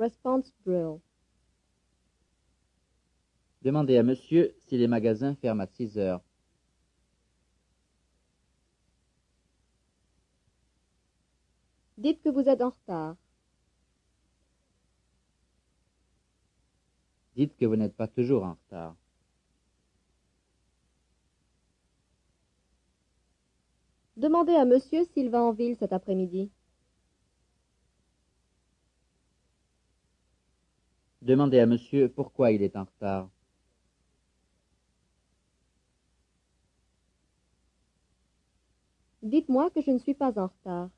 Response drill. Demandez à monsieur si les magasins ferment à 6 heures. Dites que vous êtes en retard. Dites que vous n'êtes pas toujours en retard. Demandez à monsieur s'il va en ville cet après-midi. Demandez à monsieur pourquoi il est en retard. Dites-moi que je ne suis pas en retard.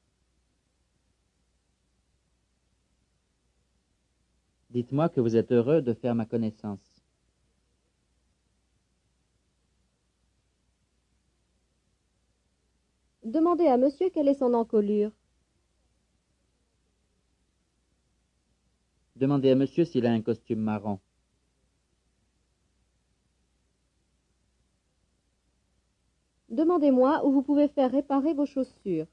Dites-moi que vous êtes heureux de faire ma connaissance. Demandez à monsieur quelle est son encolure. Demandez à monsieur s'il a un costume marron. Demandez-moi où vous pouvez faire réparer vos chaussures.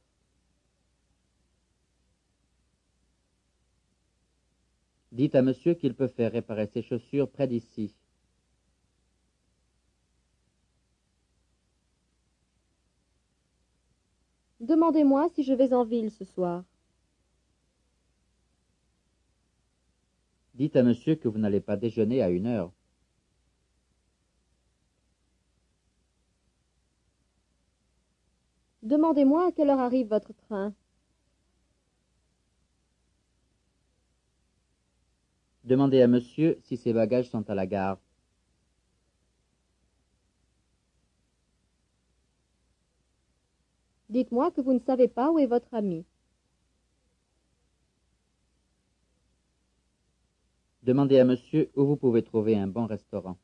Dites à monsieur qu'il peut faire réparer ses chaussures près d'ici. Demandez-moi si je vais en ville ce soir. Dites à monsieur que vous n'allez pas déjeuner à 1 heure. Demandez-moi à quelle heure arrive votre train. Demandez à monsieur si ses bagages sont à la gare. Dites-moi que vous ne savez pas où est votre ami. Demandez à monsieur où vous pouvez trouver un bon restaurant.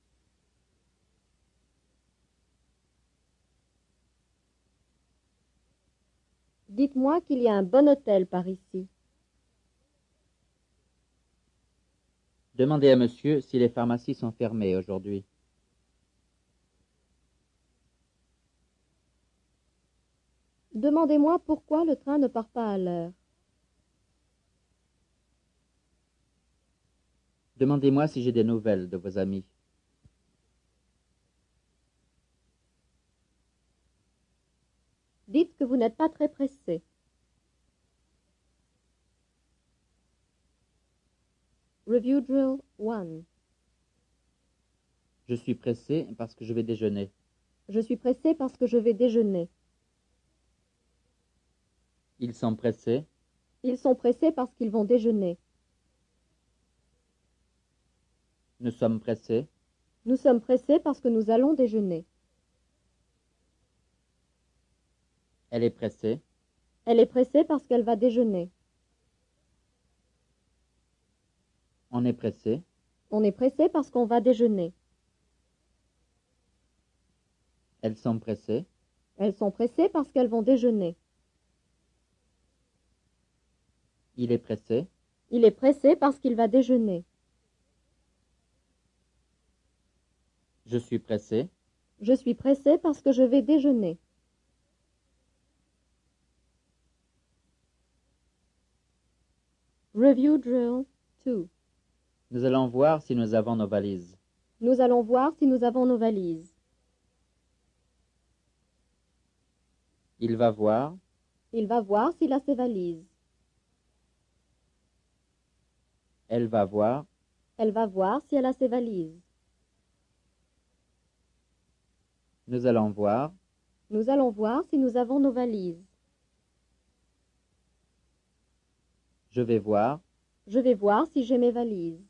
Dites-moi qu'il y a un bon hôtel par ici. Demandez à monsieur si les pharmacies sont fermées aujourd'hui. Demandez-moi pourquoi le train ne part pas à l'heure. Demandez-moi si j'ai des nouvelles de vos amis. Dites que vous n'êtes pas très pressé. Review drill 1. Je suis pressé parce que je vais déjeuner. Je suis pressé parce que je vais déjeuner. Ils sont pressés. Ils sont pressés parce qu'ils vont déjeuner. Nous sommes pressés. Nous sommes pressés parce que nous allons déjeuner. Elle est pressée. Elle est pressée parce qu'elle va déjeuner. On est pressé. On est pressé parce qu'on va déjeuner. Elles sont pressées. Elles sont pressées parce qu'elles vont déjeuner. Il est pressé. Il est pressé parce qu'il va déjeuner. Je suis pressé. Je suis pressé parce que je vais déjeuner. Review drill 2. Nous allons voir si nous avons nos valises. Nous allons voir si nous avons nos valises. Il va voir. Il va voir s'il a ses valises. Elle va voir. Elle va voir si elle a ses valises. Nous allons voir. Nous allons voir si nous avons nos valises. Je vais voir. Je vais voir si j'ai mes valises.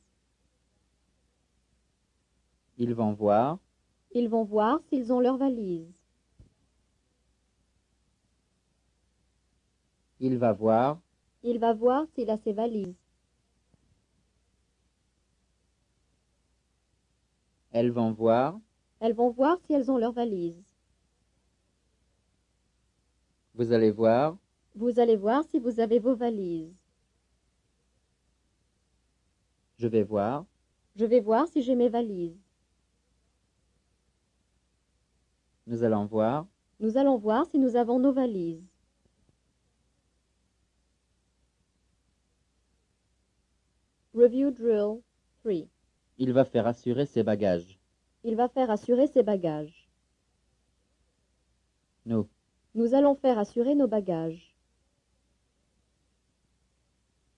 Ils vont voir. Ils vont voir s'ils ont leurs valises. Il va voir. Il va voir s'il a ses valises. Elles vont voir. Elles vont voir si elles ont leurs valises. Vous allez voir. Vous allez voir si vous avez vos valises. Je vais voir. Je vais voir si j'ai mes valises. Nous allons voir. Nous allons voir si nous avons nos valises. Review drill 3. Il va faire assurer ses bagages. Il va faire assurer ses bagages. Nous. Nous allons faire assurer nos bagages.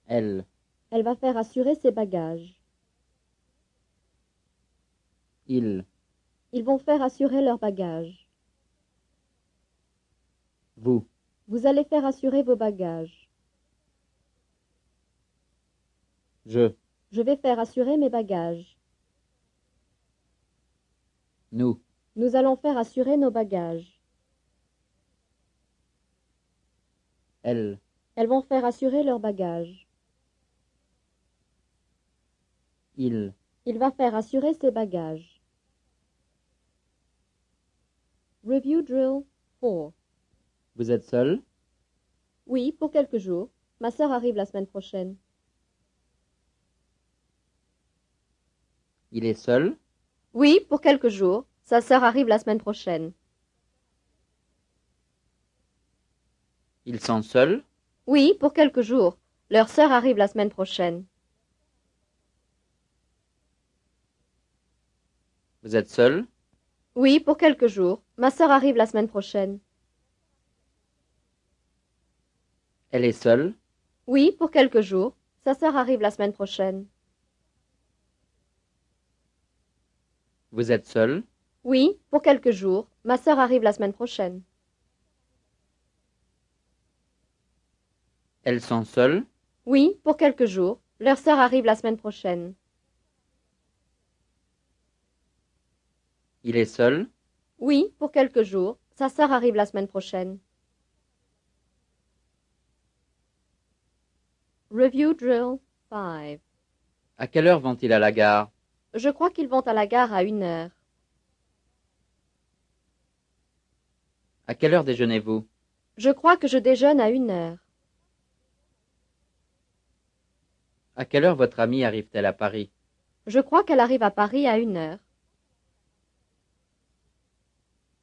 Elle. Elle va faire assurer ses bagages. Il. Ils vont faire assurer leurs bagages. Vous. Vous allez faire assurer vos bagages. Je. Je vais faire assurer mes bagages. Nous. Nous allons faire assurer nos bagages. Elle. Elles vont faire assurer leurs bagages. Il. Il va faire assurer ses bagages. Review drill 4. Vous êtes seul? Oui, pour quelques jours. Ma sœur arrive la semaine prochaine. Il est seul? Oui, pour quelques jours. Sa sœur arrive la semaine prochaine. Ils sont seuls? Oui, pour quelques jours. Leur sœur arrive la semaine prochaine. Vous êtes seul? Oui, pour quelques jours. Ma sœur arrive la semaine prochaine. Elle est seule? Oui, pour quelques jours. Sa sœur arrive la semaine prochaine. Vous êtes seul? Oui, pour quelques jours. Ma sœur arrive la semaine prochaine. Elles sont seules? Oui, pour quelques jours. Leur sœur arrive la semaine prochaine. Il est seul? Oui, pour quelques jours. Sa sœur arrive la semaine prochaine. Review drill 5. À quelle heure vont-ils à la gare? Je crois qu'ils vont à la gare à 1h. À quelle heure déjeunez-vous? Je crois que je déjeune à 1h. À quelle heure votre amie arrive-t-elle à Paris? Je crois qu'elle arrive à Paris à 1h.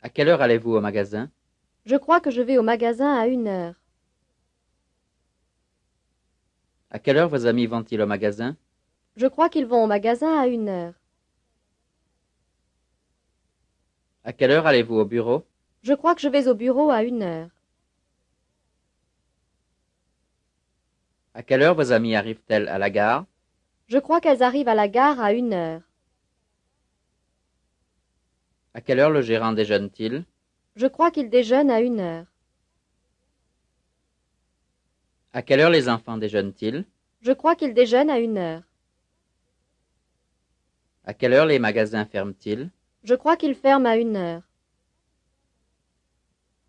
À quelle heure allez-vous au magasin? Je crois que je vais au magasin à 1h. À quelle heure vos amis vont-ils au magasin? Je crois qu'ils vont au magasin à 1h. À quelle heure allez-vous au bureau? Je crois que je vais au bureau à 1h. À quelle heure vos amies arrivent-elles à la gare? Je crois qu'elles arrivent à la gare à 1h. À quelle heure le gérant déjeune-t-il? Je crois qu'il déjeune à 1h. À quelle heure les enfants déjeunent-ils? Je crois qu'il déjeune à 1h. À quelle heure les magasins ferment-ils? Je crois qu'il ferme à 1h.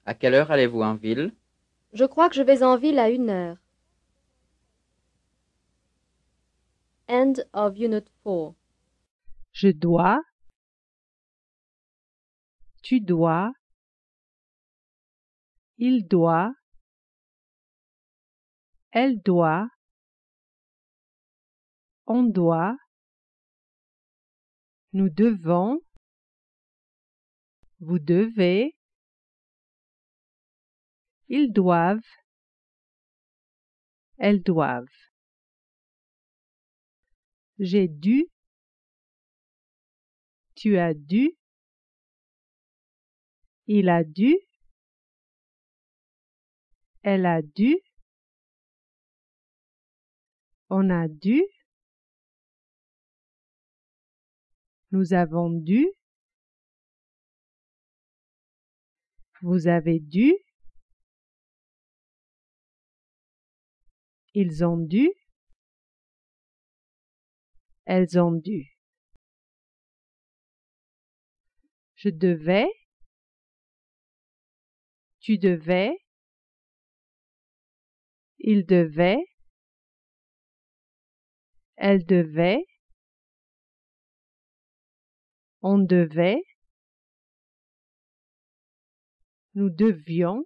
À quelle heure allez-vous en ville? Je crois que je vais en ville à 1h. End of Unit 4. Je dois, tu dois, il doit, elle doit, on doit, nous devons, vous devez, ils doivent, elles doivent. J'ai dû, tu as dû, il a dû, elle a dû, on a dû, nous avons dû, vous avez dû, ils ont dû, elles ont dû. Je devais, tu devais, il devait, elle devait, on devait, nous devions,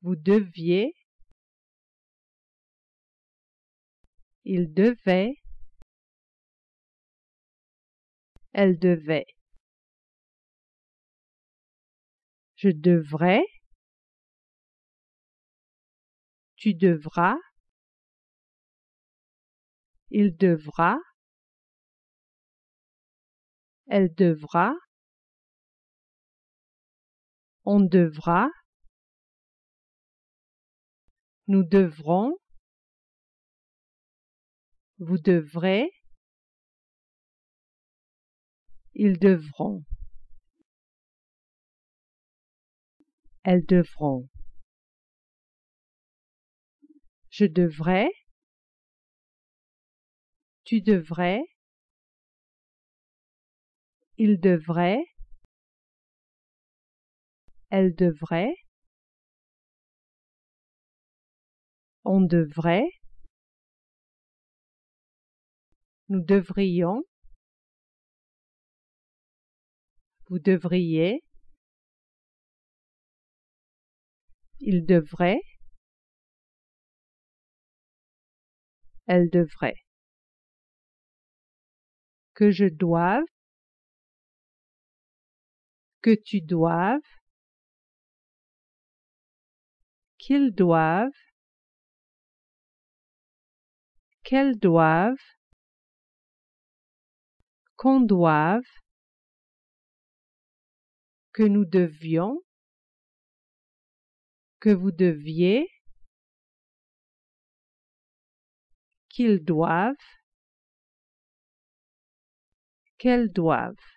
vous deviez, il devait, elle devait. Je devrais, tu devras, il devra, elle devra, on devra, nous devrons, vous devrez, ils devront, elles devront. Je devrais, tu devrais, il devrait, elle devrait, on devrait, nous devrions, vous devriez, il devrait, elle devrait. Que je doive, que tu doives, qu'ils doivent, qu'elles doivent, qu'on doive, que nous devions, que vous deviez, qu'ils doivent, qu'elles doivent.